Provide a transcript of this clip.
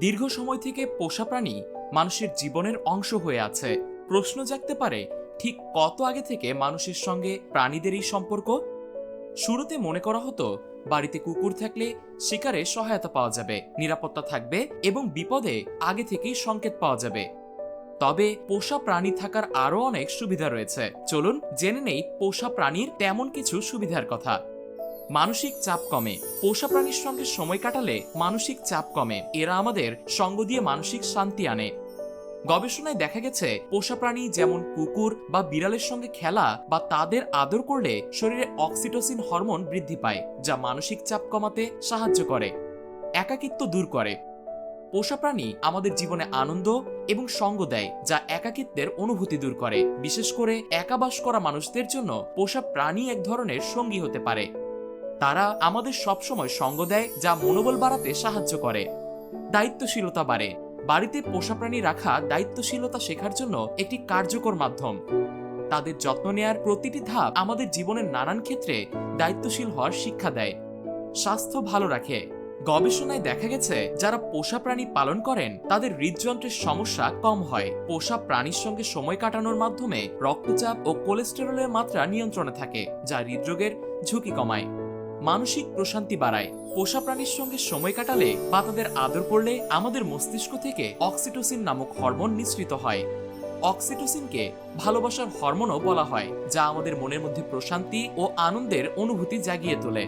দীর্ঘ সময় থেকে পোষা প্রাণী মানুষের জীবনের অংশ হয়ে আছে। প্রশ্ন জাগতে পারে, ঠিক কত আগে থেকে মানুষের সঙ্গে প্রাণীদের এই সম্পর্ক? শুরুতে মনে করা হতো বাড়িতে কুকুর থাকলে শিকারে সহায়তা পাওয়া যাবে, নিরাপত্তা থাকবে এবং বিপদে আগে থেকেই সংকেত পাওয়া যাবে। তবে পোষা প্রাণী থাকার আরো অনেক সুবিধা রয়েছে। চলুন জেনে নেই পোষা প্রাণীর তেমন কিছু সুবিধার কথা। মানসিক চাপ কমে। পোষা প্রাণীর সঙ্গে সময় কাটালে মানসিক চাপ কমে। এরা আমাদের সঙ্গ দিয়ে মানসিক শান্তি আনে। গবেষণায় দেখা গেছে পোষা প্রাণী যেমন কুকুর বা বিড়ালের সঙ্গে খেলা বা তাদের আদর করলে শরীরে অক্সিটোসিন হরমোন বৃদ্ধি পায়, যা মানসিক চাপ কমাতে সাহায্য করে। একাকিত্ব দূর করে। পোষা প্রাণী আমাদের জীবনে আনন্দ এবং সঙ্গ দেয়, যা একাকিত্বের অনুভূতি দূর করে। বিশেষ করে একা বাস করা মানুষদের জন্য পোষা প্রাণী এক ধরনের সঙ্গী হতে পারে। তারা আমাদের সবসময় সঙ্গ দেয়, যা মনোবল বাড়াতে সাহায্য করে। দায়িত্বশীলতা বাড়ে। বাড়িতে পোষা প্রাণী রাখা দায়িত্বশীলতা শেখার জন্য একটি কার্যকর মাধ্যম। তাদের যত্ন নেয়ার প্রতিটি ধাপ আমাদের জীবনের নানান ক্ষেত্রে দায়িত্বশীল হওয়ার শিক্ষা দেয়। স্বাস্থ্য ভালো রাখে। গবেষণায় দেখা গেছে যারা পোষা প্রাণী পালন করেন তাদের হৃদযন্ত্রের সমস্যা কম হয়। পোষা প্রাণীর সঙ্গে সময় কাটানোর মাধ্যমে রক্তচাপ ও কোলেস্টেরলের মাত্রা নিয়ন্ত্রণে থাকে, যা হৃদরোগের ঝুঁকি কমায়। মানসিক প্রশান্তি বাড়ায়। পোষা প্রাণীর সঙ্গে সময় কাটালে বা তাদের আদর করলে আমাদের মস্তিষ্ক থেকে অক্সিটোসিন নামক হরমোন নিঃসৃত হয়। অক্সিটোসিনকে ভালোবাসার হরমোনও বলা হয়, যা আমাদের মনের মধ্যে প্রশান্তি ও আনন্দের অনুভূতি জাগিয়ে তোলে।